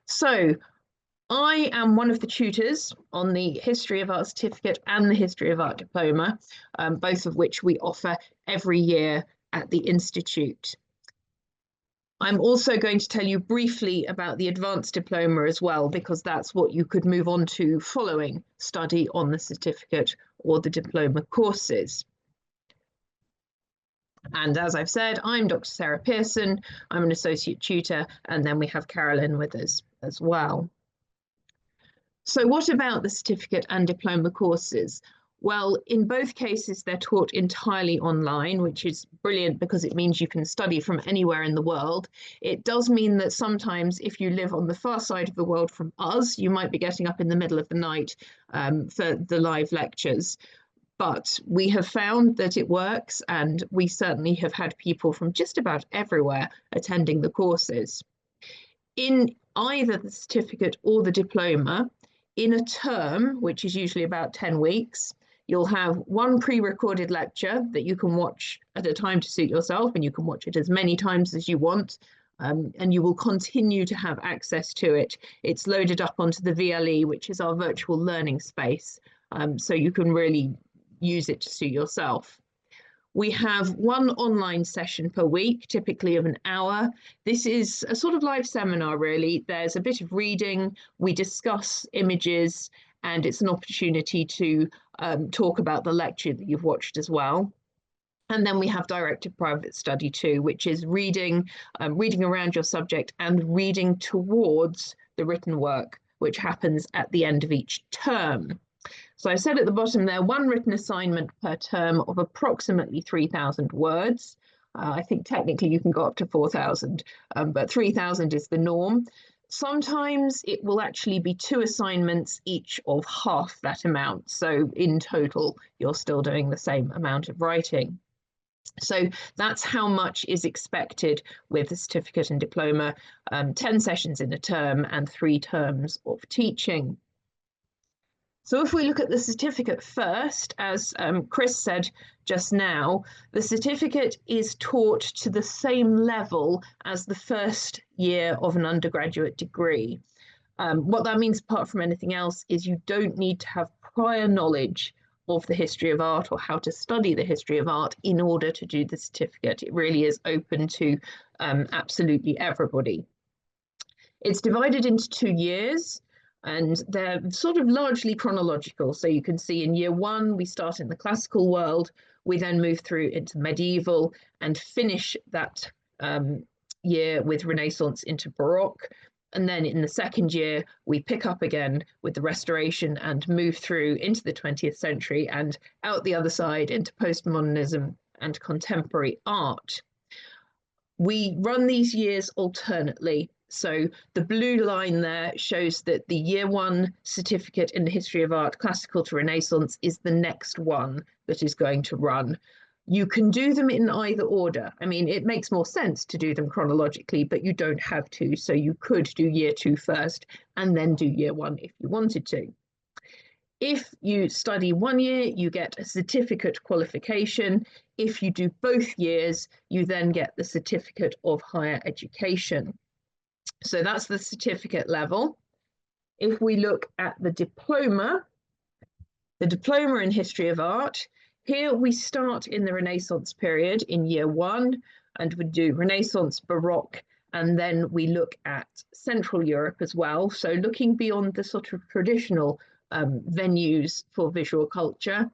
So I am one of the tutors on the History of Art certificate and the History of Art diploma, both of which we offer every year at the Institute. I'm also going to tell you briefly about the advanced diploma as well, because that's what you could move on to following study on the certificate or the diploma courses. And as I've said, I'm Dr. Sarah Pearson, I'm an associate tutor, and then we have Carolyn with us as well. So what about the certificate and diploma courses? Well, in both cases, they're taught entirely online, which is brilliant because it means you can study from anywhere in the world. It does mean that sometimes if you live on the far side of the world from us, you might be getting up in the middle of the night for the live lectures. But we have found that it works, and we certainly have had people from just about everywhere attending the courses. In either the certificate or the diploma, in a term, which is usually about 10 weeks, you'll have one pre-recorded lecture that you can watch at a time to suit yourself, and you can watch it as many times as you want, and you will continue to have access to it. It's loaded up onto the VLE, which is our virtual learning space, so you can really use it to suit yourself. We have one online session per week, typically of an hour. This is a sort of live seminar, really. There's a bit of reading, we discuss images, and it's an opportunity to talk about the lecture that you've watched as well. And then we have directed private study too, which is reading, reading around your subject and reading towards the written work, which happens at the end of each term. So I said at the bottom there, one written assignment per term of approximately 3,000 words. I think technically you can go up to 4,000, but 3,000 is the norm. Sometimes it will actually be 2 assignments, each of half that amount. So in total, you're still doing the same amount of writing. So that's how much is expected with the certificate and diploma, 10 sessions in a term and 3 terms of teaching. So if we look at the certificate first, as Chris said just now, the certificate is taught to the same level as the first year of an undergraduate degree. What that means, apart from anything else, is you don't need to have prior knowledge of the history of art or how to study the history of art in order to do the certificate. It really is open to absolutely everybody. It's divided into 2 years. And they're sort of largely chronological. So you can see in year 1, we start in the classical world, we then move through into medieval and finish that year with Renaissance into Baroque. And then in the second year, we pick up again with the Restoration and move through into the 20th century and out the other side into postmodernism and contemporary art. We run these years alternately. So the blue line there shows that the year 1 certificate in the history of art, classical to Renaissance, is the next one that is going to run. You can do them in either order. I mean, it makes more sense to do them chronologically, but you don't have to. So you could do year 2 first and then do year 1 if you wanted to. If you study 1 year, you get a certificate qualification. If you do both years, you then get the certificate of higher education. So that's the certificate level. If we look at the diploma in history of art, here we start in the Renaissance period in year 1, and we do Renaissance, Baroque, and then we look at Central Europe as well. So looking beyond the sort of traditional venues for visual culture.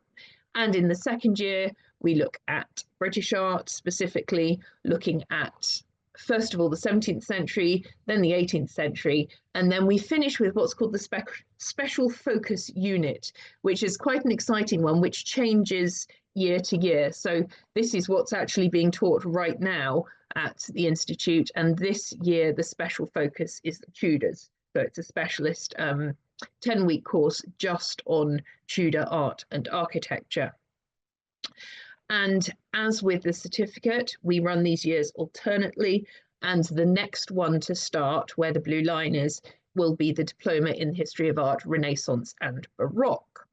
And in the second year, we look at British art, specifically looking at, first of all, the 17th century, then the 18th century, and then we finish with what's called the special focus unit, which is quite an exciting one, which changes year to year. So this is what's actually being taught right now at the Institute, and this year the special focus is the Tudors. So it's a specialist 10-week course just on Tudor art and architecture. And as with the certificate, we run these years alternately, and the next one to start, where the blue line is, will be the Diploma in History of Art, Renaissance and Baroque.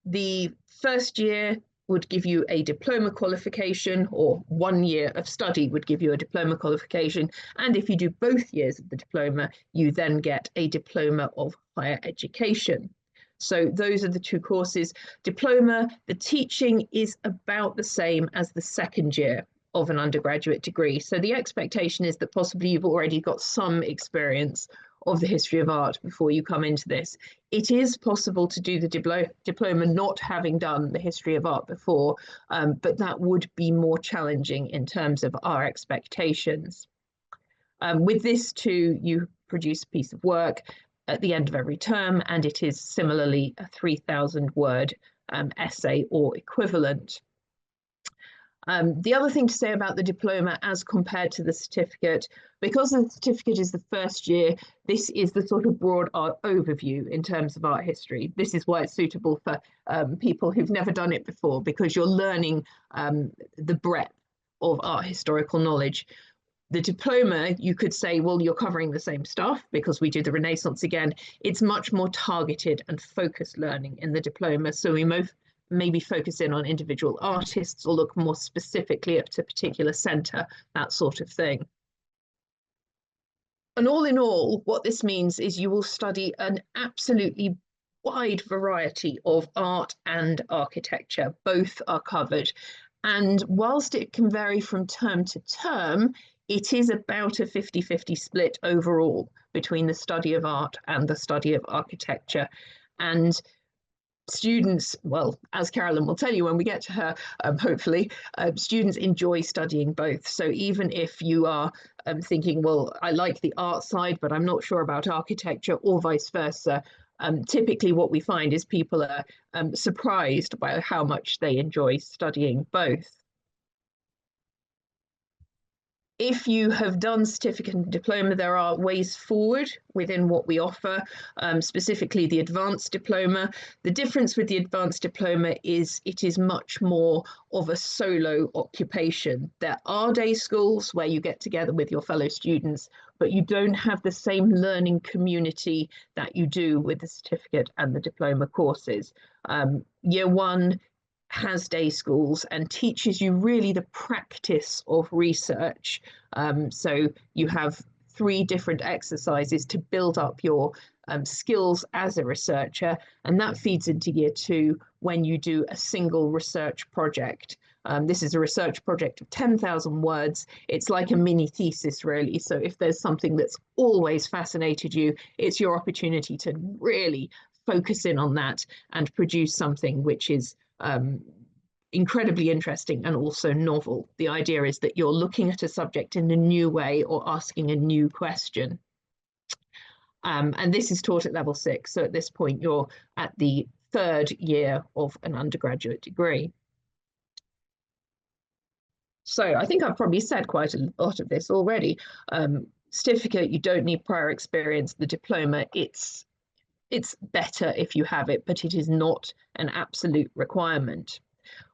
The first year would give you a diploma qualification, or 1 year of study would give you a diploma qualification. And if you do both years of the diploma, you then get a diploma of higher education. So those are the two courses. Diploma, the teaching is about the same as the second year of an undergraduate degree. So the expectation is that possibly you've already got some experience of the history of art before you come into this. It is possible to do the diploma not having done the history of art before, but that would be more challenging in terms of our expectations. With this too, you produce a piece of work at the end of every term, and it is similarly a 3,000 word essay or equivalent. The other thing to say about the diploma as compared to the certificate, because the certificate is the first year, this is the sort of broad overview in terms of art history. This is why it's suitable for people who've never done it before, because you're learning the breadth of art historical knowledge. The diploma, you could say, well, you're covering the same stuff because we do the Renaissance again. It's much more targeted and focused learning in the diploma. So we maybe focus in on individual artists or look more specifically at a particular centre, that sort of thing. And all in all, what this means is you will study an absolutely wide variety of art and architecture. Both are covered. And whilst it can vary from term to term, it is about a 50-50 split overall between the study of art and the study of architecture. And students, well, as Carolyn will tell you when we get to her, hopefully, students enjoy studying both. So even if you are thinking, well, I like the art side, but I'm not sure about architecture, or vice versa, typically what we find is people are surprised by how much they enjoy studying both. If you have done certificate and diploma, there are ways forward within what we offer, specifically the advanced diploma. The difference with the advanced diploma is it is much more of a solo occupation. There are day schools where you get together with your fellow students, but you don't have the same learning community that you do with the certificate and the diploma courses. Year one has day schools and teaches you really the practice of research. So you have 3 different exercises to build up your skills as a researcher, and that feeds into year 2 when you do a single research project. This is a research project of 10,000 words. It's like a mini thesis, really. So if there's something that's always fascinated you, it's your opportunity to really focus in on that and produce something which is incredibly interesting and also novel. The idea is that you're looking at a subject in a new way or asking a new question. And this is taught at level 6. So at this point, you're at the 3rd year of an undergraduate degree. So I think I've probably said quite a lot of this already. Certificate, you don't need prior experience. The diploma, it's better if you have it, but it is not an absolute requirement.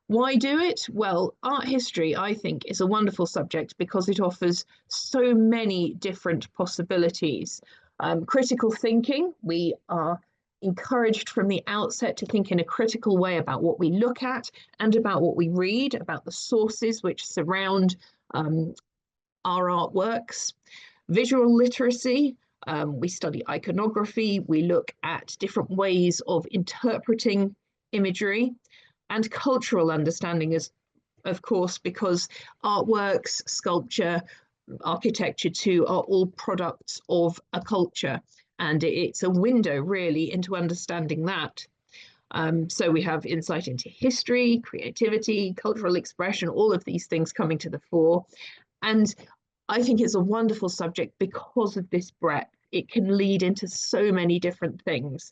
Why do it? Well, art history, I think, is a wonderful subject because it offers so many different possibilities. Critical thinking, we are encouraged from the outset to think in a critical way about what we look at and about what we read, about the sources which surround our artworks. Visual literacy, we study iconography, we look at different ways of interpreting imagery, and cultural understanding is, of course, because artworks, sculpture, architecture too, are all products of a culture, and it's a window really into understanding that. So we have insight into history, creativity, cultural expression, all of these things coming to the fore. And I think it's a wonderful subject because of this breadth. It can lead into so many different things.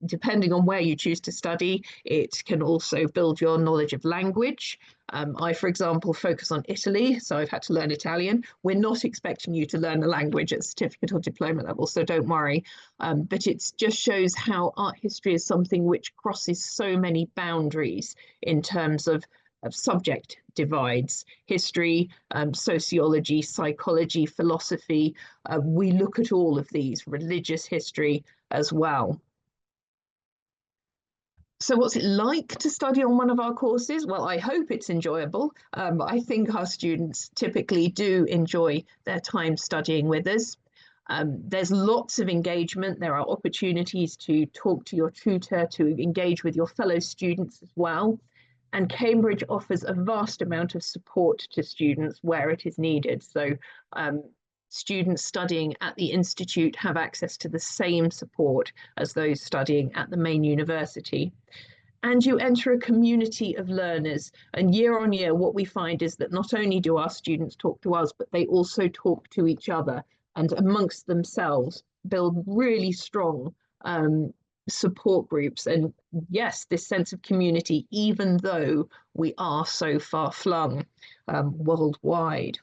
Depending on where you choose to study, it can also build your knowledge of language. I, for example, focus on Italy, so I've had to learn Italian. We're not expecting you to learn a language at certificate or diploma level, so don't worry. But it just shows how art history is something which crosses so many boundaries in terms of subject divides. History, sociology, psychology, philosophy. We look at all of these, religious history as well. So what's it like to study on one of our courses? Well, I hope it's enjoyable. I think our students typically do enjoy their time studying with us. There's lots of engagement. There are opportunities to talk to your tutor, to engage with your fellow students as well. And Cambridge offers a vast amount of support to students where it is needed. So students studying at the institute have access to the same support as those studying at the main university. And you enter a community of learners. And year on year, what we find is that not only do our students talk to us, but they also talk to each other and amongst themselves build really strong support groups. And yes, this sense of community, even though we are so far flung worldwide.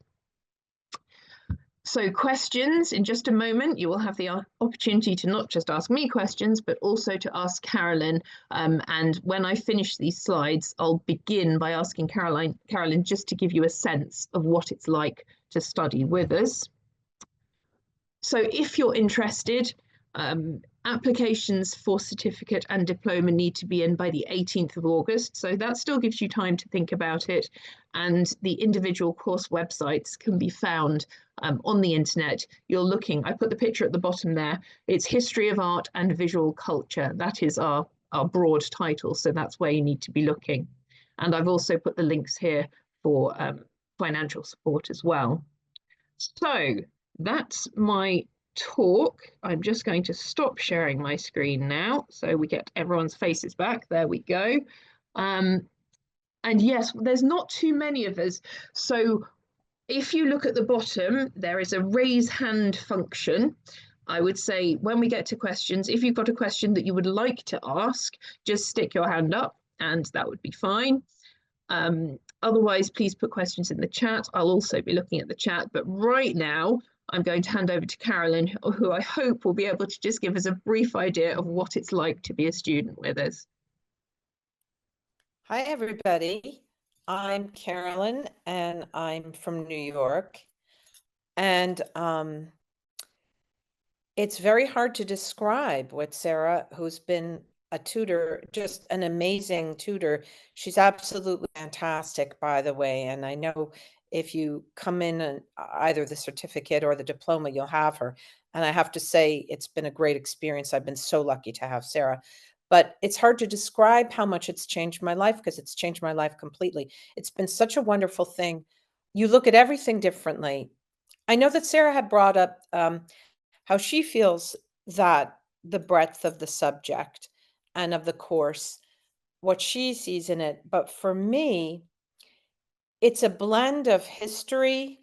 So questions, in just a moment, you will have the opportunity to not just ask me questions, but also to ask Carolyn. And when I finish these slides, I'll begin by asking Carolyn just to give you a sense of what it's like to study with us. So if you're interested, applications for certificate and diploma need to be in by the 18th of August. So that still gives you time to think about it. And the individual course websites can be found on the internet. You're looking, I put the picture at the bottom there. It's History of Art and Visual Culture. That is our broad title. So that's where you need to be looking. And I've also put the links here for financial support as well. So that's my talk. I'm just going to stop sharing my screen now so we get everyone's faces back. There we go. And yes, there's not too many of us. So if you look at the bottom, there is a raise hand function. I would say when we get to questions, if you've got a question that you would like to ask, just stick your hand up and that would be fine. Otherwise, please put questions in the chat. I'll also be looking at the chat, but right now I'm going to hand over to Carolyn, who I hope will be able to just give us a brief idea of what it's like to be a student with us. Hi, everybody. I'm Carolyn, and I'm from New York. And it's very hard to describe what Sarah, who's been a tutor, just an amazing tutor. She's absolutely fantastic, by the way. And I know if you come in and either the certificate or the diploma, you'll have her. And I have to say, it's been a great experience. I've been so lucky to have Sarah. But it's hard to describe how much it's changed my life because it's changed my life completely. It's been such a wonderful thing. You look at everything differently. I know that Sarah had brought up how she feels that the breadth of the subject and of the course, what she sees in it. But for me, it's a blend of history,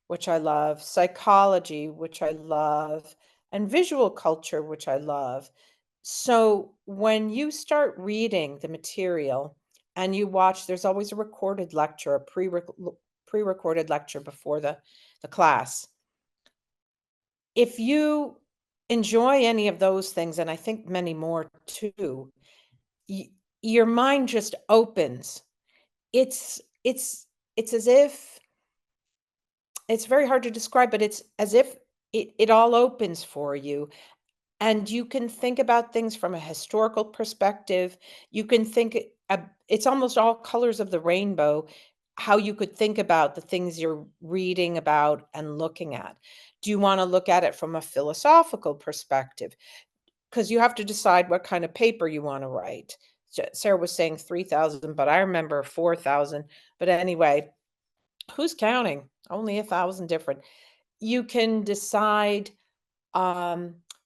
which I love, psychology, which I love, and visual culture, which I love. So when you start reading the material and you watch, there's always a recorded lecture, a pre-recorded lecture before the class. If you enjoy any of those things, and I think many more too, your mind just opens. It's as if, it's very hard to describe, but it's as if it all opens for you. And you can think about things from a historical perspective. You can think, it's almost all colors of the rainbow, how you could think about the things you're reading about and looking at. Do you want to look at it from a philosophical perspective? Because you have to decide what kind of paper you want to write. Sarah was saying 3,000, but I remember 4,000. But anyway, who's counting? Only 1,000 different. You can decide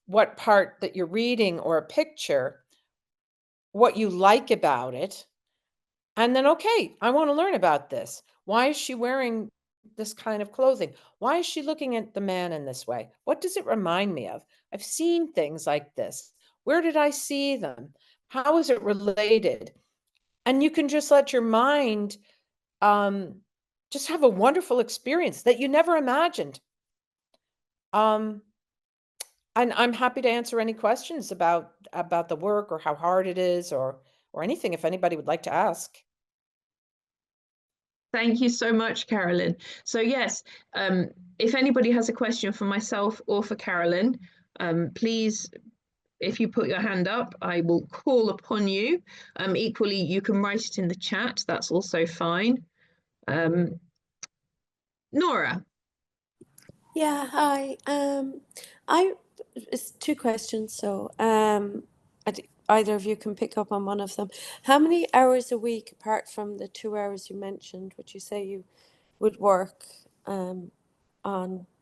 what part that you're reading or a picture, what you like about it. And then, okay, I want to learn about this. Why is she wearing this kind of clothing? Why is she looking at the man in this way? What does it remind me of? I've seen things like this. Where did I see them? How is it related? And you can just let your mind just have a wonderful experience that you never imagined. And I'm happy to answer any questions about the work or how hard it is or anything if anybody would like to ask. Thank you so much, Carolyn. So yes, if anybody has a question for myself or for Carolyn, please if you put your hand up, I will call upon you. Equally, you can write it in the chat. That's also fine. Nora. Yeah, hi. It's two questions, so either of you can pick up on one of them. How many hours a week, apart from the 2 hours you mentioned, would you say you would work on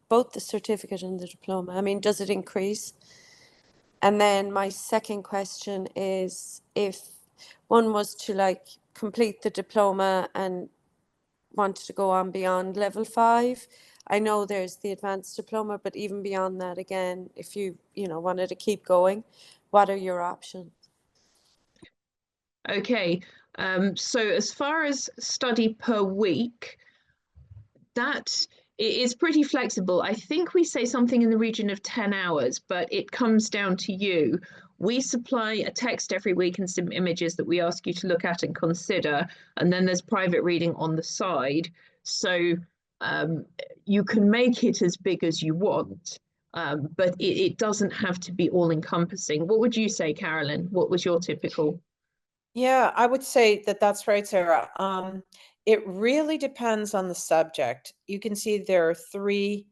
both the certificate and the diploma? I mean, does it increase? And then my second question is, if one was to like complete the diploma and wanted to go on beyond level 5, I know there's the advanced diploma, but even beyond that, again, if you wanted to keep going, what are your options? Okay, so as far as study per week, that is pretty flexible. I think we say something in the region of 10 hours, but it comes down to you. We supply a text every week and some images that we ask you to look at and consider, and then there's private reading on the side. So you can make it as big as you want, but it doesn't have to be all-encompassing. What would you say, Carolyn? What was your typical? Yeah, I would say that that's right, Sarah. It really depends on the subject. You can see there are 3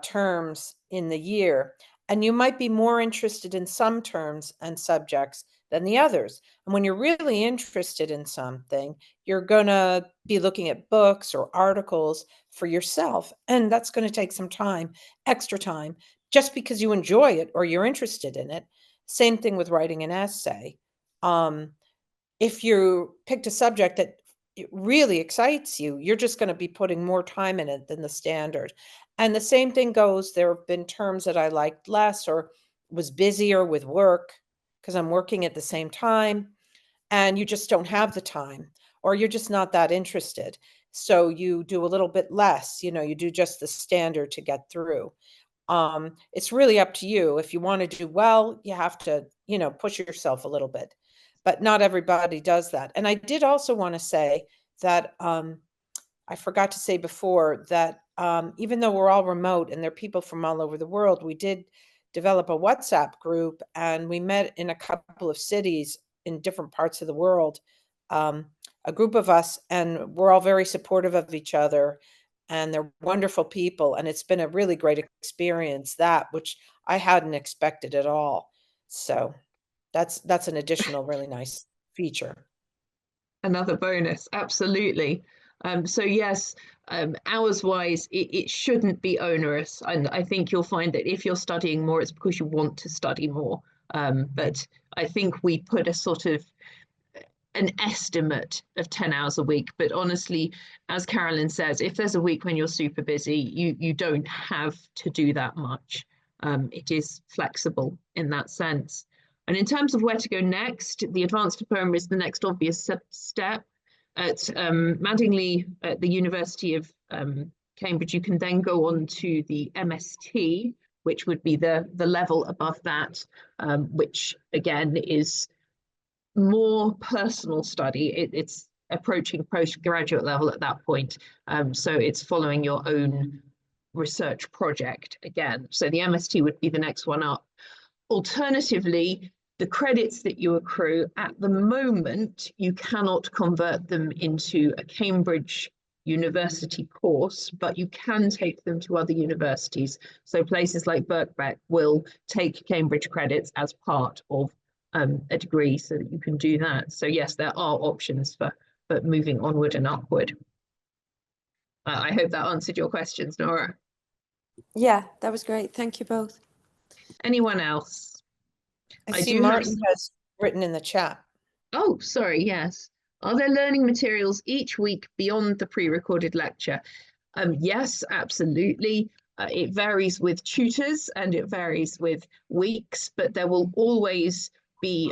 terms in the year, and you might be more interested in some terms and subjects than the others. And when you're really interested in something, you're going to be looking at books or articles for yourself, and that's going to take some time, extra time, just because you enjoy it or you're interested in it. Same thing with writing an essay. If you picked a subject that it really excites you, you're just going to be putting more time in it than the standard. And the same thing goes, there have been terms that I liked less or was busier with work because I'm working at the same time, and you just don't have the time, or you're just not that interested. So you do a little bit less, you do just the standard to get through. It's really up to you. If you want to do well, you have to, push yourself a little bit, but not everybody does that. And I did also want to say that I forgot to say before that even though we're all remote and there are people from all over the world, we did develop a WhatsApp group, and we met in a couple of cities in different parts of the world, a group of us, and we're all very supportive of each other, and they're wonderful people. And it's been a really great experience, which I hadn't expected at all. So that's an additional really nice feature. Another bonus, absolutely. So yes, hours wise, it shouldn't be onerous. And I think you'll find that if you're studying more, it's because you want to study more. But I think we put a sort of an estimate of 10 hours a week. But honestly, as Carolyn says, if there's a week when you're super busy, you don't have to do that much. It is flexible in that sense. And in terms of where to go next, the advanced diploma is the next obvious step. At Madingley, at the University of Cambridge, you can then go on to the MST, which would be the level above that, which again is more personal study. It's approaching postgraduate level at that point. So it's following your own research project again. So the MST would be the next one up. Alternatively, the credits that you accrue at the moment, you cannot convert them into a Cambridge University course, but you can take them to other universities. So places like Birkbeck will take Cambridge credits as part of a degree, so that you can do that. So yes, there are options for moving onward and upward. I hope that answered your questions, Nora. Yeah, that was great. Thank you both. Anyone else? I see Martin has written in the chat. Oh, sorry, yes. Are there learning materials each week beyond the pre-recorded lecture? Yes, absolutely. It varies with tutors and it varies with weeks, but there will always be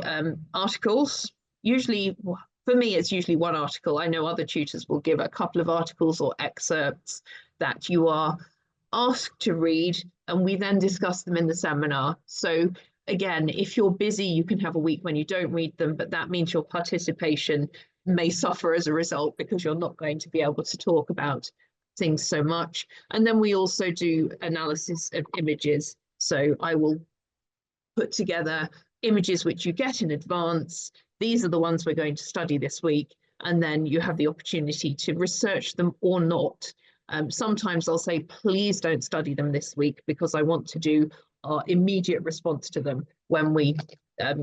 articles. Usually, for me, it's usually one article. I know other tutors will give a couple of articles or excerpts that you are asked to read, and we then discuss them in the seminar. So again, if you're busy, you can have a week when you don't read them, but that means your participation may suffer as a result because you're not going to be able to talk about things so much. And then we also do analysis of images. So I will put together images which you get in advance. These are the ones we're going to study this week. And then you have the opportunity to research them or not. Sometimes I'll say, please don't study them this week because I want to do our immediate response to them when we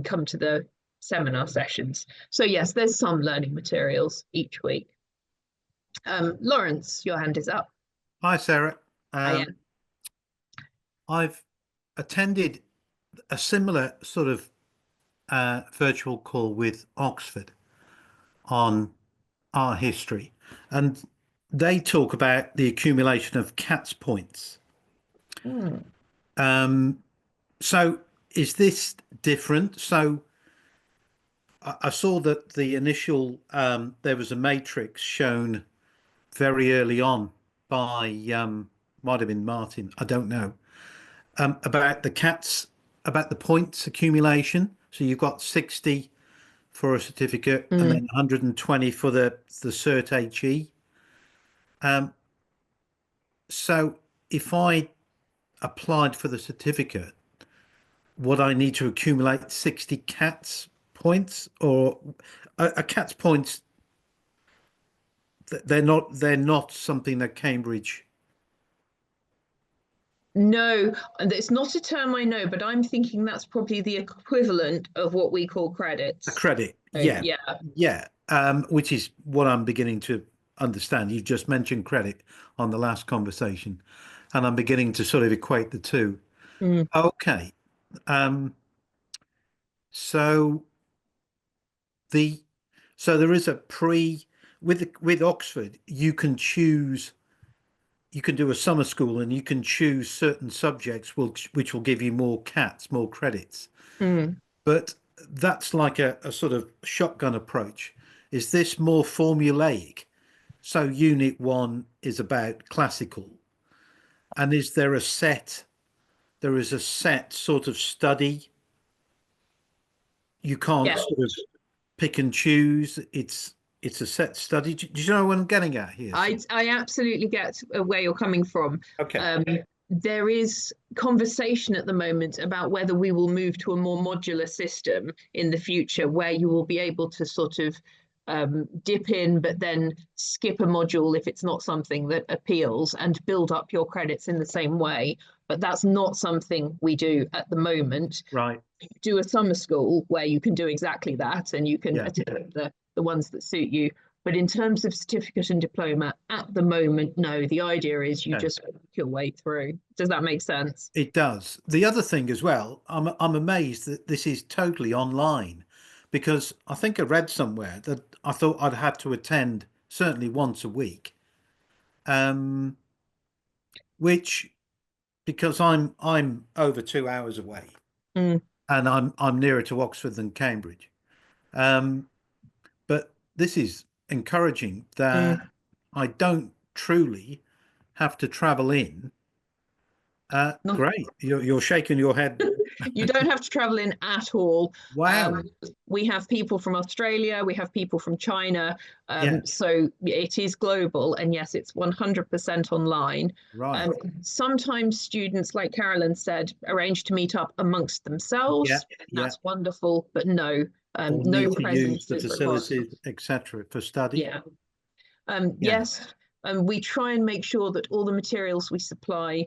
come to the seminar sessions. So yes, there's some learning materials each week. Lawrence, your hand is up. Hi, Sarah. Hiya. I've attended a similar sort of virtual call with Oxford on art history, and they talk about the accumulation of CATS points. So is this different? So I saw that the initial there was a matrix shown very early on by might have been Martin, I don't know, about the CATS, about the points accumulation. So you've got 60 for a certificate and then 120 for the Cert HE. So if I applied for the certificate, would I need to accumulate 60 CATS points, or a CATS points? They're not something that Cambridge. No, it's not a term I know, but I'm thinking that's probably the equivalent of what we call credits. A credit, So, yeah, yeah. yeah. Which is what I'm beginning to understand. You've just mentioned credit on the last conversation, and I'm beginning to sort of equate the two. Okay. So there is a with Oxford, you can choose. You can do a summer school and you can choose certain subjects which will give you more CATS, more credits. But that's like a sort of shotgun approach. Is this more formulaic? So unit 1 is about classical. And is there a set sort of study? You can't sort of pick and choose. It's a set study. Do you know what I'm getting at here? I absolutely get where you're coming from. Okay. There is conversation at the moment about whether we will move to a more modular system in the future, where you will be able to sort of dip in, but then skip a module if it's not something that appeals, and build up your credits in the same way. But that's not something we do at the moment. Right. Do a summer school where you can do exactly that, and you can attend the ones that suit you. But in terms of certificate and diploma, at the moment, no. The idea is you just work your way through. Does that make sense? It does. The other thing as well, I'm amazed that this is totally online, because I think I read somewhere that I thought I'd have to attend certainly once a week, which, because I'm over 2 hours away, and I'm nearer to Oxford than Cambridge. But this is encouraging that I don't truly have to travel in. Great. You're shaking your head. You don't have to travel in at all. Wow. We have people from Australia, we have people from China. Yeah. So it is global, and yes, it's 100% online. Right. Sometimes students, like Carolyn said, arrange to meet up amongst themselves. Yeah, That's wonderful, but no, Or no need to use presence the is required. facilities, etc., for study. Yeah. Yes, we try and make sure that all the materials we supply,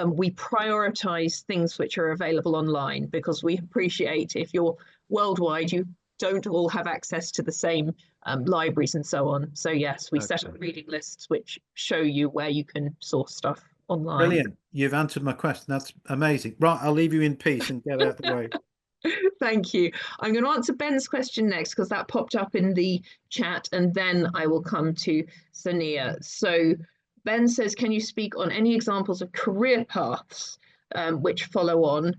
we prioritize things which are available online, because we appreciate if you're worldwide, you don't all have access to the same libraries and so on. So yes, we set up reading lists which show you where you can source stuff online. Brilliant. You've answered my question. That's amazing. Right, I'll leave you in peace and get out of the way. Thank you. I'm going to answer Ben's question next, because that popped up in the chat, and then I will come to Sania. So Ben says, can you speak on any examples of career paths which follow on?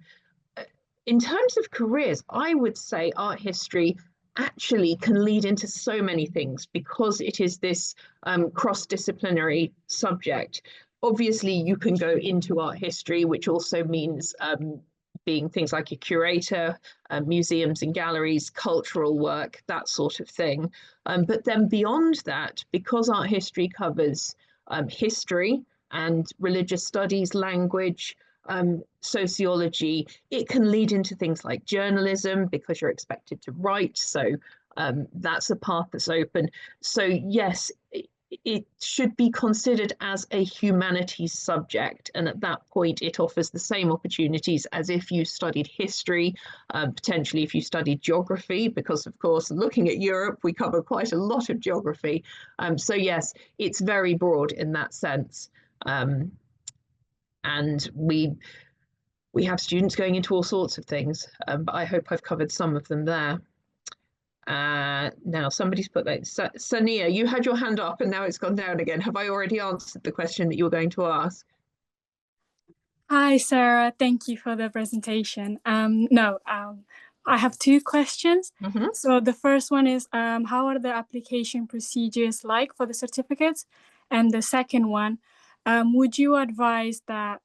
In terms of careers, I would say art history actually can lead into so many things, because it is this cross-disciplinary subject. Obviously, you can go into art history, which also means being things like a curator, museums and galleries, cultural work, that sort of thing. But then beyond that, because art history covers history and religious studies, language, sociology. It can lead into things like journalism because you're expected to write. So that's a path that's open. So yes, it should be considered as a humanities subject, and at that point it offers the same opportunities as if you studied history, potentially if you studied geography, because of course looking at Europe we cover quite a lot of geography. So yes, it's very broad in that sense, and we have students going into all sorts of things, but I hope I've covered some of them there. Now somebody's put that. Sania, you had your hand up and now it's gone down again. Have I already answered the question that you were going to ask? Hi, Sarah. Thank you for the presentation. I have two questions. So the first one is, how are the application procedures like for the certificates? And the second one, would you advise that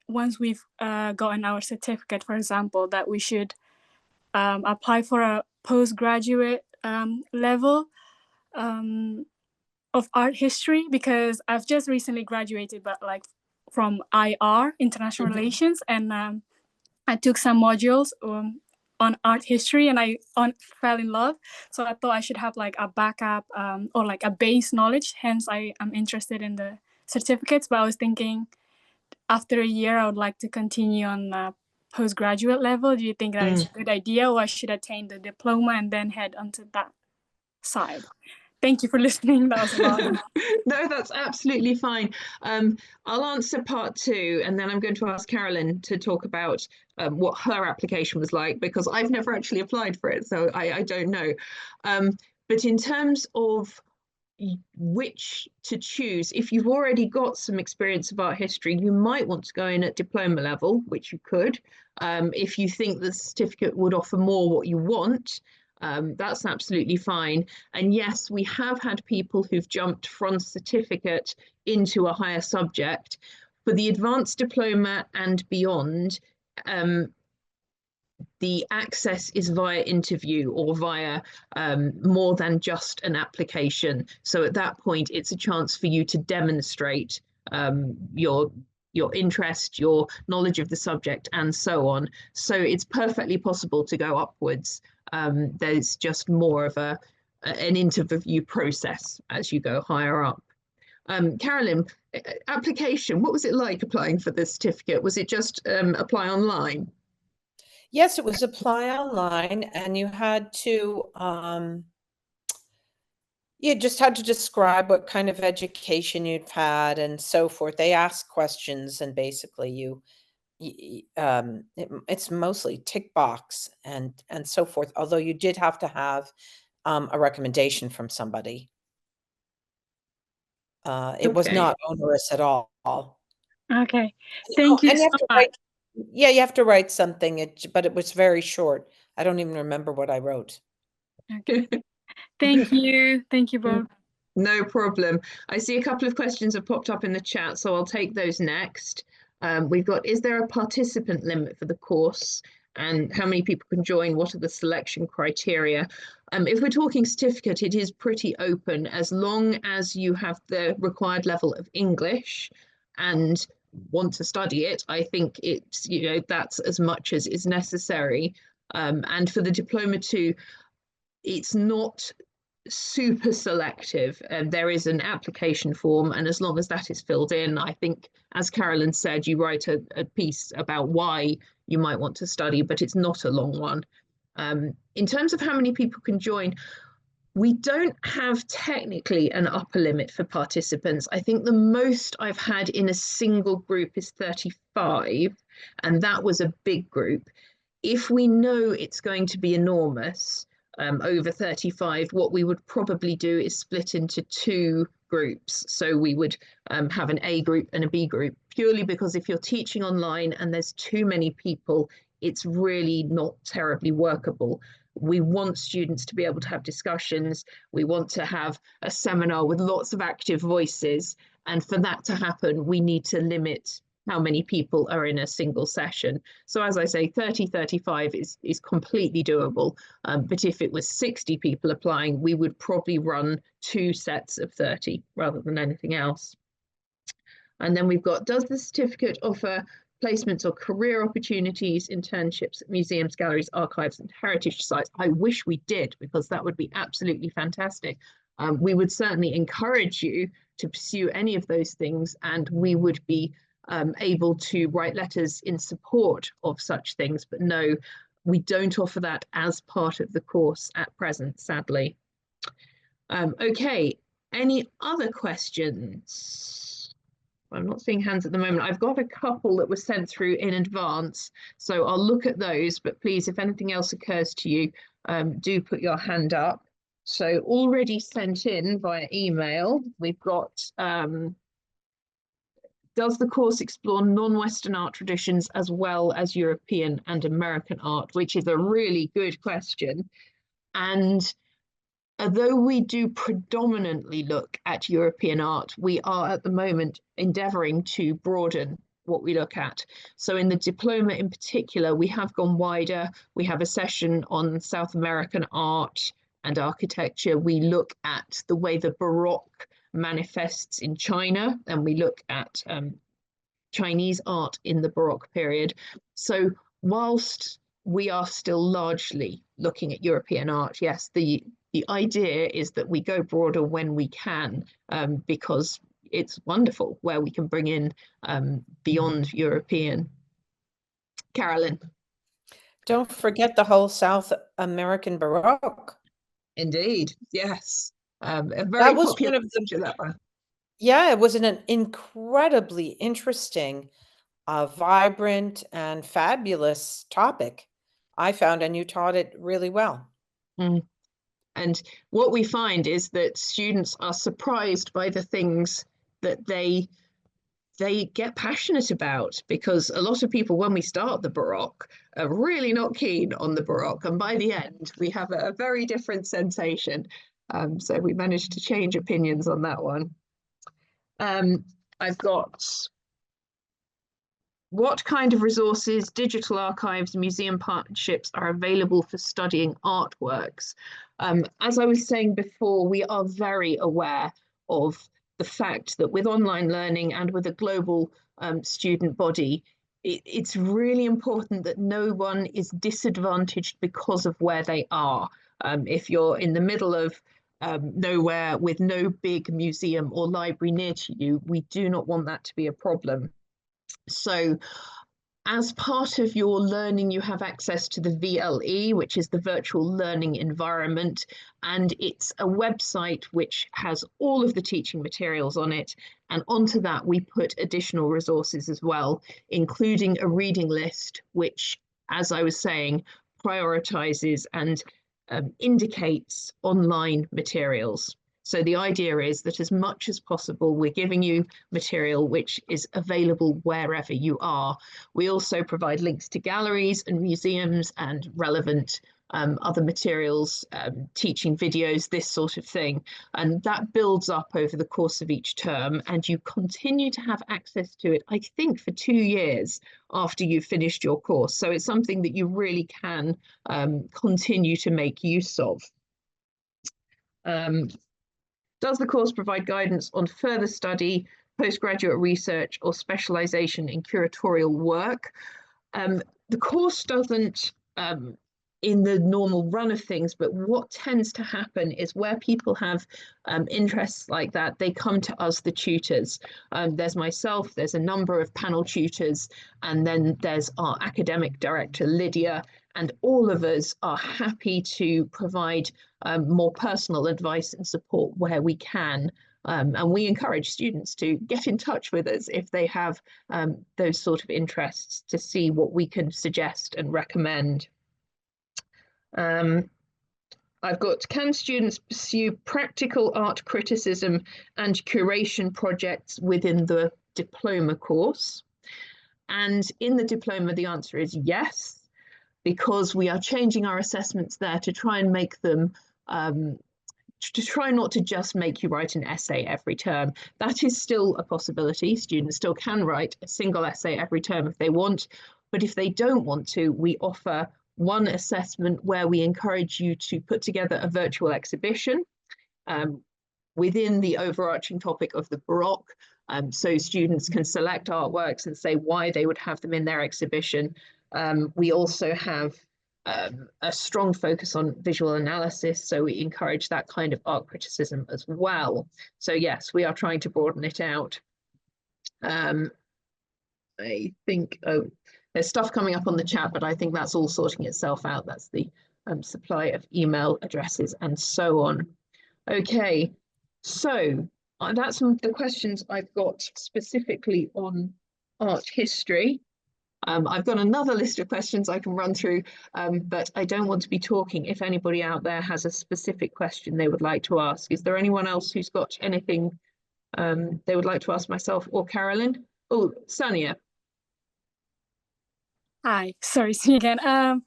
once we've gotten our certificate, for example, that we should apply for a postgraduate level of art history? Because I've just recently graduated, but like from IR, International Relations, and I took some modules on art history, and I fell in love. So I thought I should have like a backup or like a base knowledge. Hence, I am interested in the certificates. But I was thinking, after a year, I would like to continue on postgraduate level. Do you think that is a good idea, or I should attain the diploma and then head onto that side? Thank you for listening. That was a lot. No, that's absolutely fine. I'll answer part two, and then I'm going to ask Carolyn to talk about what her application was like, because I've never actually applied for it, so I don't know. But in terms of which to choose, if you've already got some experience of art history, you might want to go in at diploma level, which you could. If you think the certificate would offer more what you want, that's absolutely fine. And yes, we have had people who've jumped from certificate into a higher subject. For the advanced diploma and beyond, the access is via interview or via more than just an application. So at that point, it's a chance for you to demonstrate your interest, your knowledge of the subject, and so on. So it's perfectly possible to go upwards. There's just more of an interview process as you go higher up. Carolyn, application, what was it like applying for the certificate? Was it just apply online? Yes, it was apply online, and you had to, you just had to describe what kind of education you've had and so forth. They ask questions, and basically it's mostly tick box and so forth, although you did have to have a recommendation from somebody. It was not onerous at all. Okay, thank you so much. Yeah, you have to write something, but it was very short. I don't even remember what I wrote. Okay. Thank you. Thank you both. No problem. I see a couple of questions have popped up in the chat, so I'll take those next. We've got, is there a participant limit for the course? And how many people can join? What are the selection criteria? If we're talking certificate, it is pretty open. As long as you have the required level of English and want to study it, I think it's, that's as much as is necessary. And for the diploma too, it's not super selective. There is an application form, and as long as that is filled in, I think, as Carolyn said, you write a piece about why you might want to study, but it's not a long one. In terms of how many people can join, we don't have technically an upper limit for participants. I think the most I've had in a single group is 35, and that was a big group. If we know it's going to be enormous, over 35, what we would probably do is split into two groups. So we would have an A group and a B group, purely because if you're teaching online and there's too many people, it's really not terribly workable. We want students to be able to have discussions. We want to have a seminar with lots of active voices. And for that to happen, we need to limit how many people are in a single session. So as I say, 30, 35 is completely doable. But if it was 60 people applying, we would probably run 2 sets of 30 rather than anything else. And then we've got, does the certificate offer placements or career opportunities, internships at museums, galleries, archives, and heritage sites. I wish we did, because that would be absolutely fantastic. We would certainly encourage you to pursue any of those things, and we would be able to write letters in support of such things. But no, we don't offer that as part of the course at present, sadly. Okay, any other questions? I'm not seeing hands at the moment. I've got a couple that were sent through in advance, so I'll look at those, but please, if anything else occurs to you, do put your hand up. So already sent in via email, we've got, does the course explore non-Western art traditions as well as European and American art? Which is a really good question. And although we do predominantly look at European art, we are at the moment endeavouring to broaden what we look at. So in the diploma in particular, we have gone wider. We have a session on South American art and architecture. We look at the way the Baroque manifests in China, and we look at Chinese art in the Baroque period. So whilst we are still largely looking at European art, yes, the idea is that we go broader when we can, because it's wonderful where we can bring in beyond European. Carolyn. Don't forget the whole South American Baroque. Indeed, yes. A very That was popular one of the, feature, that one. yeah, it was an incredibly interesting, vibrant and fabulous topic, I found, and you taught it really well. Mm. And what we find is that students are surprised by the things that they get passionate about, because a lot of people, when we start the Baroque, are really not keen on the Baroque, and by the end we have a very different sensation. So we managed to change opinions on that one. I've got, what kind of resources, digital archives, museum partnerships are available for studying artworks? As I was saying before, we are very aware of the fact that with online learning and with a global student body, it's really important that no one is disadvantaged because of where they are. If you're in the middle of nowhere with no big museum or library near to you, we do not want that to be a problem. So as part of your learning, you have access to the VLE, which is the virtual learning environment, and it's a website which has all of the teaching materials on it. And onto that, we put additional resources as well, including a reading list, which, as I was saying, prioritizes and indicates online materials. So the idea is that as much as possible, we're giving you material which is available wherever you are. We also provide links to galleries and museums and relevant other materials, teaching videos, this sort of thing. And that builds up over the course of each term, and you continue to have access to it, I think, for 2 years after you've finished your course. So it's something that you really can continue to make use of. Does the course provide guidance on further study, postgraduate research, or specialization in curatorial work? The course doesn't in the normal run of things, but what tends to happen is where people have interests like that, they come to us, the tutors. There's myself, there's a number of panel tutors, and then there's our academic director, Lydia, and all of us are happy to provide more personal advice and support where we can. And we encourage students to get in touch with us if they have those sort of interests, to see what we can suggest and recommend. I've got, can students pursue practical art criticism and curation projects within the diploma course? And in the diploma, the answer is yes, because we are changing our assessments there to try and make them to try not to just make you write an essay every term. That is still a possibility. Students still can write a single essay every term if they want, but if they don't want to, we offer one assessment where we encourage you to put together a virtual exhibition within the overarching topic of the Baroque, So students can select artworks and say why they would have them in their exhibition. We also have a strong focus on visual analysis, so we encourage that kind of art criticism as well. So yes, we are trying to broaden it out. I think, oh, there's stuff coming up on the chat, but I think that's all sorting itself out. That's the supply of email addresses and so on. Okay, so that's some of the questions I've got specifically on art history. I've got another list of questions I can run through, but I don't want to be talking if anybody out there has a specific question they would like to ask. Is there anyone else who's got anything they would like to ask myself or Carolyn? Oh, Sania. Hi, sorry, see you again.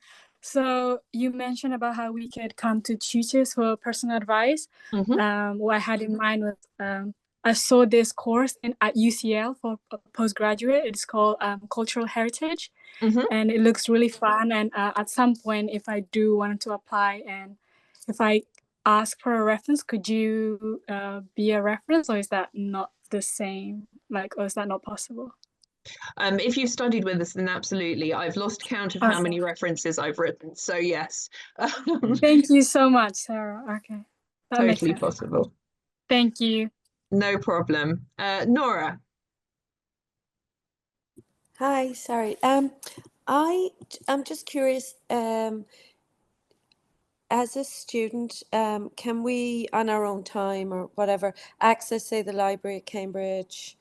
So you mentioned about how we could come to tutors for personal advice. What I had in mind was I saw this course at UCL for a postgraduate. It's called Cultural Heritage, and it looks really fun. And at some point, if I do want to apply and if I ask for a reference, could you be a reference, or is that not the same? Like, or is that not possible? If you've studied with us, then absolutely. I've lost count of how many references I've written. So yes. Thank you so much, Sarah. Okay. That totally possible. Thank you. No problem. Nora. Hi, sorry. I'm just curious, as a student, can we, on our own time or whatever, access, say, the library at Cambridge,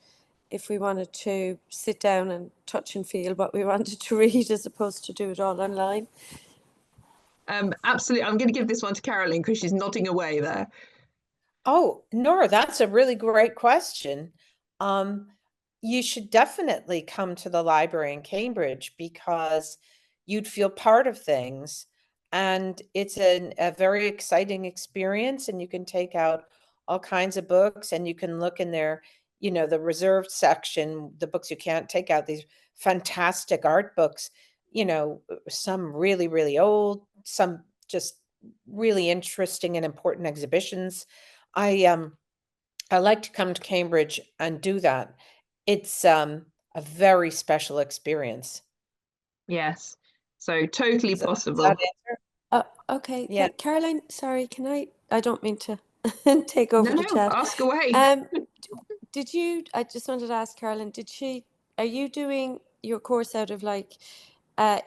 if we wanted to sit down and touch and feel what we wanted to read, as opposed to do it all online? Absolutely. I'm going to give this one to Carolyn because she's nodding away there. Oh, Nora, that's a really great question. You should definitely come to the library in Cambridge because you'd feel part of things. And it's a very exciting experience, and you can take out all kinds of books and you can look in there, you know, the reserved section, the books you can't take out, these fantastic art books, you know, some really, really old, some just really interesting and important exhibitions. I like to come to Cambridge and do that. It's a very special experience. Yes. So totally possible. Does that answer? Okay. Yeah. Caroline, sorry, I don't mean to take over the chat. Ask away. I just wanted to ask Caroline, are you doing your course out of like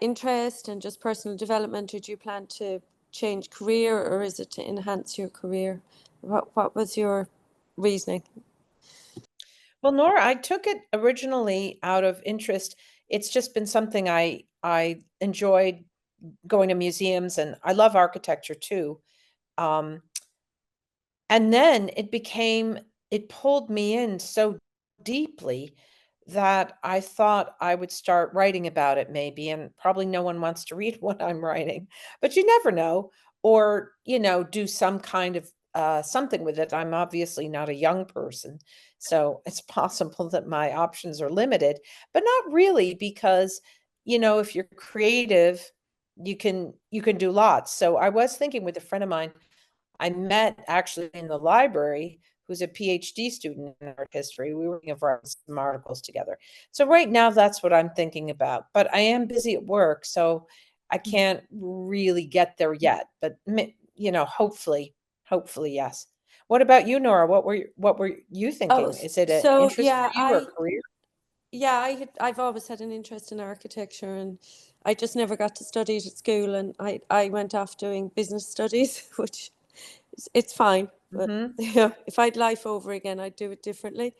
interest and just personal development, or do you plan to change career, or is it to enhance your career? What was your reasoning? Well, Nora, I took it originally out of interest. It's just been something I enjoyed, going to museums, and I love architecture too. And then it pulled me in so deeply that I thought I would start writing about it maybe, and probably no one wants to read what I'm writing, but you never know. Or, you know, do some kind of something with it. I'm obviously not a young person, so it's possible that my options are limited, but not really, because, you know, if you're creative, you can do lots. So I was thinking with a friend of mine I met actually in the library, who's a PhD student in art history. We were writing some articles together. So right now, that's what I'm thinking about. But I am busy at work, so I can't really get there yet. But, you know, hopefully, yes. What about you, Nora? What were you thinking? Is it an interest for you or a career? Yeah, I've always had an interest in architecture, and I just never got to study it at school. And I went off doing business studies, which it's fine. But if I'd life over again, I'd do it differently.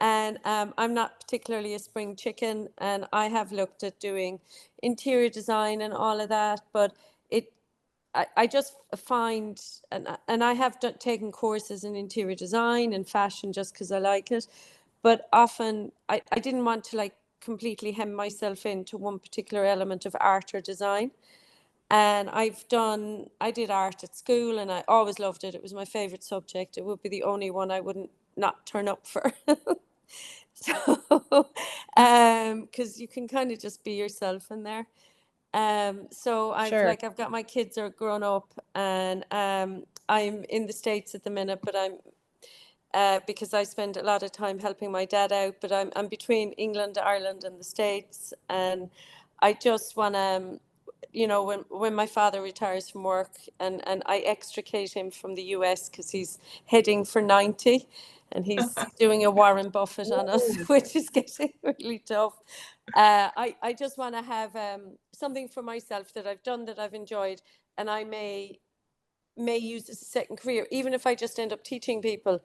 And I'm not particularly a spring chicken, and I have looked at doing interior design and all of that, but I just find, and I have taken courses in interior design and fashion just because I like it, but often I didn't want to like completely hem myself into one particular element of art or design. And I did art at school, and I always loved it. It was my favorite subject. It would be the only one I wouldn't not turn up for. So, because you can kind of just be yourself in there. So I've got my kids are grown up, and I'm in the States at the minute, but because I spend a lot of time helping my dad out, but I'm between England, Ireland, and the States, and I just want to, you know, when my father retires from work, and I extricate him from the US because he's heading for 90, and he's doing a Warren Buffett on us, which is getting really tough. I just want to have something for myself that I've done, that I've enjoyed, and I may use as a second career, even if I just end up teaching people,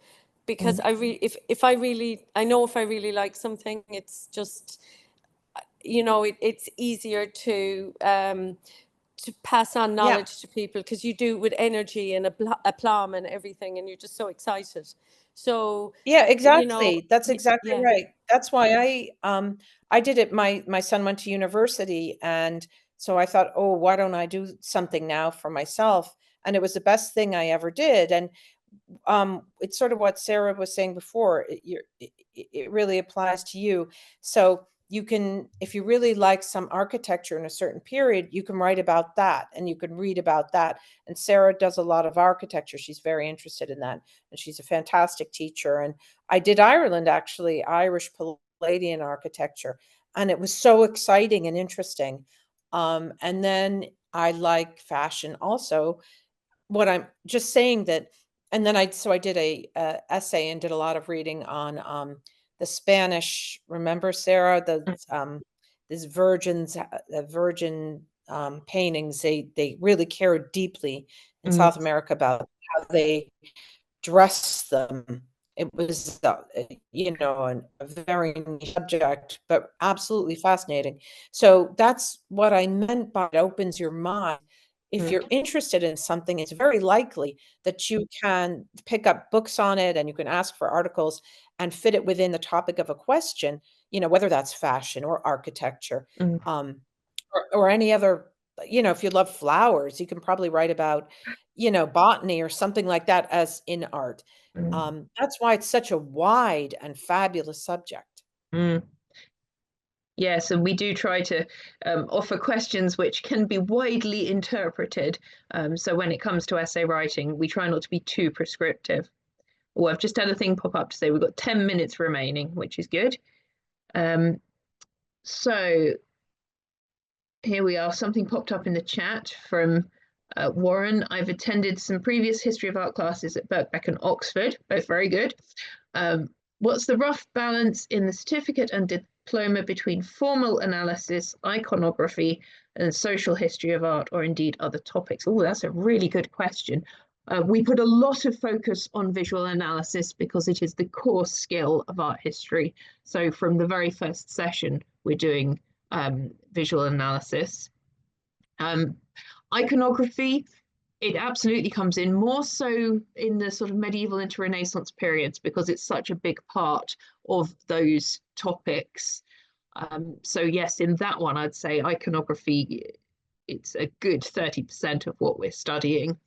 because if I really like something, it's just, you know, it's easier to pass on knowledge to people, because you do with energy and aplomb and everything, and you're just so excited. So Yeah, exactly. you know, That's exactly yeah. right. That's why I did it. My son went to university, and so I thought, oh, why don't I do something now for myself? And it was the best thing I ever did. And it's sort of what Sarah was saying before. It really applies to you. So you can, if you really like some architecture in a certain period, you can write about that and you can read about that. And Sarah does a lot of architecture. She's very interested in that, and she's a fantastic teacher. And I did Ireland, actually, Irish Palladian architecture, and it was so exciting and interesting. And then I like fashion also. What I'm just saying that, and then I did a essay and did a lot of reading on the Spanish. Remember, Sarah, these virgins, virgin paintings. They really cared deeply in South America about how they dress them. It was, you know, a very niche subject, but absolutely fascinating. So that's what I meant by it opens your mind. If you're interested in something, it's very likely that you can pick up books on it, and you can ask for articles and fit it within the topic of a question, you know, whether that's fashion or architecture, or any other, you know, if you love flowers, you can probably write about, you know, botany or something like that as in art. That's why it's such a wide and fabulous subject. Yes, and we do try to offer questions which can be widely interpreted. So when it comes to essay writing, we try not to be too prescriptive. Oh, I've just had a thing pop up to say we've got 10 minutes remaining, which is good. So here we are. Something popped up in the chat from Warren. I've attended some previous history of art classes at Birkbeck and Oxford, both very good. What's the rough balance in the certificate and diploma between formal analysis, iconography, and social history of art, or indeed other topics? Oh, that's a really good question. We put a lot of focus on visual analysis because it is the core skill of art history. So from the very first session, we're doing visual analysis. Iconography, it absolutely comes in, more so in the sort of medieval into Renaissance periods, because it's such a big part of those topics. So yes, in that one, I'd say iconography, it's a good 30% of what we're studying.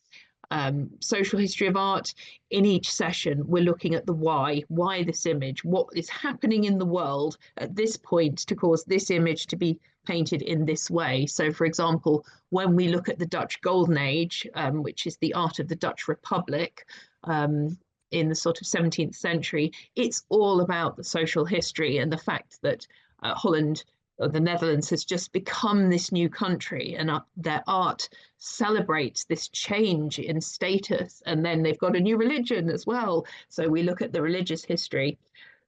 Social history of art, in each session, we're looking at the why this image, what is happening in the world at this point to cause this image to be painted in this way. So for example, when we look at the Dutch Golden Age, which is the art of the Dutch Republic, in the sort of 17th century, it's all about the social history and the fact that Holland, or the Netherlands, has just become this new country, and their art celebrates this change in status. And then they've got a new religion as well. So we look at the religious history.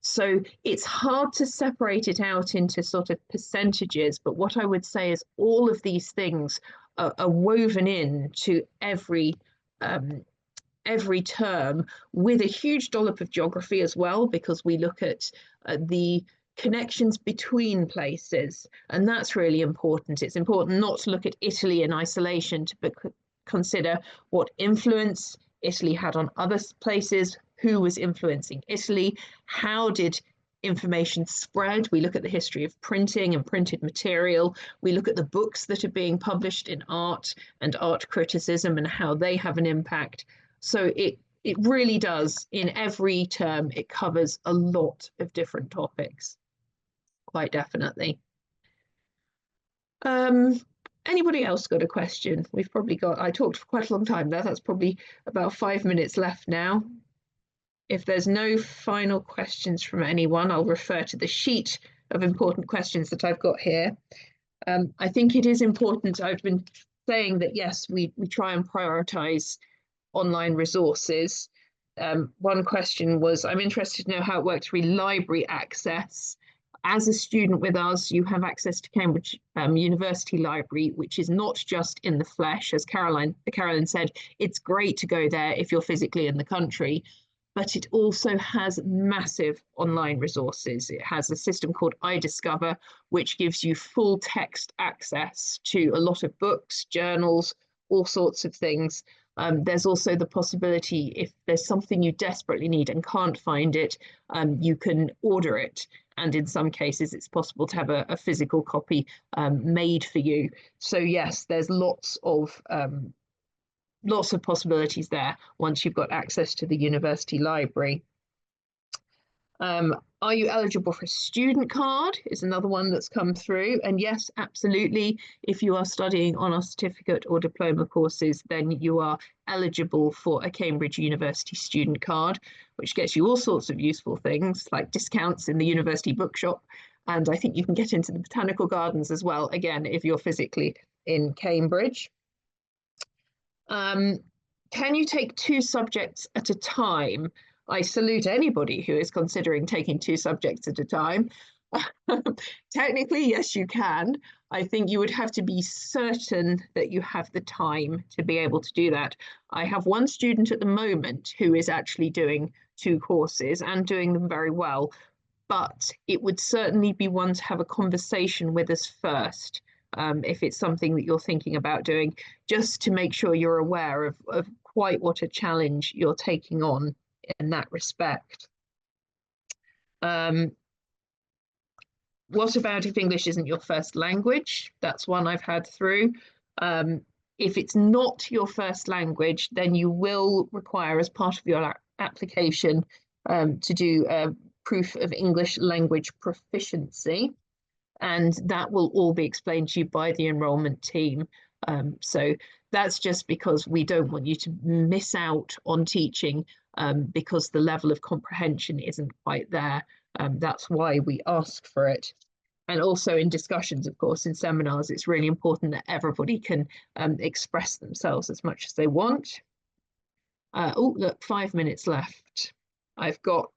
So it's hard to separate it out into sort of percentages, but what I would say is all of these things are woven in to every term, with a huge dollop of geography as well, because we look at the connections between places, and that's really important. It's important not to look at Italy in isolation, but consider what influence Italy had on other places, who was influencing Italy, how did information spread. We look at the history of printing and printed material. We look at the books that are being published in art and art criticism and how they have an impact. So it really does, in every term, it covers a lot of different topics. Quite definitely. Anybody else got a question? We've probably got, I talked for quite a long time there. That's probably about 5 minutes left now. if there's no final questions from anyone, I'll refer to the sheet of important questions that I've got here. I think it is important. I've been saying that, yes, we try and prioritize online resources. One question was, I'm interested to know how it works for library access. As a student with us, you have access to Cambridge University Library, which is not just in the flesh. As Carolyn said, it's great to go there if you're physically in the country, but it also has massive online resources. It has a system called iDiscover, which gives you full text access to a lot of books, journals, all sorts of things. There's also the possibility, if there's something you desperately need and can't find it, you can order it. And in some cases, it's possible to have a physical copy made for you. So yes, there's lots of possibilities there once you've got access to the university library. Are you eligible for a student card is another one that's come through. And yes, absolutely. If you are studying on our certificate or diploma courses, then you are eligible for a Cambridge University student card, which gets you all sorts of useful things like discounts in the university bookshop. And I think you can get into the botanical gardens as well, again, if you're physically in Cambridge. Can you take 2 subjects at a time? I salute anybody who is considering taking 2 subjects at a time. Technically, yes, you can. I think you would have to be certain that you have the time to be able to do that. I have one student at the moment who is actually doing 2 courses and doing them very well, but it would certainly be one to have a conversation with us first. If it's something that you're thinking about doing, just to make sure you're aware of quite what a challenge you're taking on in that respect. What about if English isn't your first language? That's one I've had through. If it's not your first language, then you will require, as part of your application, to do a proof of English language proficiency. And that will all be explained to you by the enrolment team. So that's just because we don't want you to miss out on teaching because the level of comprehension isn't quite there. That's why we ask for it. And also in discussions, of course, in seminars, it's really important that everybody can express themselves as much as they want. Oh, look, 5 minutes left. I've got,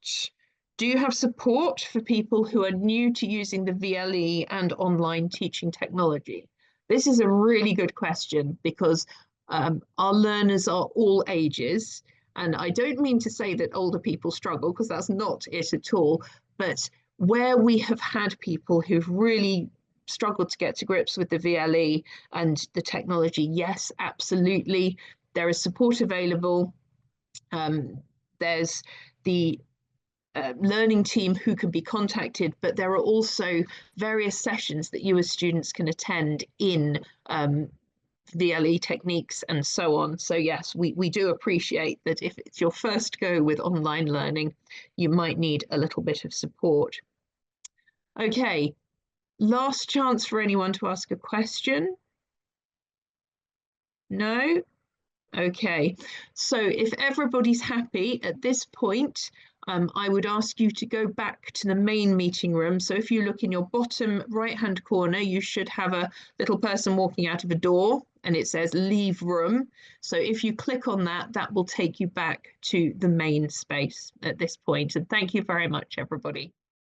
do you have support for people who are new to using the VLE and online teaching technology? This is a really good question because our learners are all ages. And I don't mean to say that older people struggle, because that's not it at all. But where we have had people who've really struggled to get to grips with the VLE and the technology, yes, absolutely, there is support available. There's the learning team who can be contacted, but there are also various sessions that you as students can attend in VLE techniques and so on. So yes, we do appreciate that if it's your first go with online learning, you might need a little bit of support. Okay, last chance for anyone to ask a question. No? Okay, so if everybody's happy at this point, I would ask you to go back to the main meeting room. So if you look in your bottom right-hand corner, you should have a little person walking out of a door and it says leave room. So if you click on that, that will take you back to the main space at this point. And thank you very much, everybody.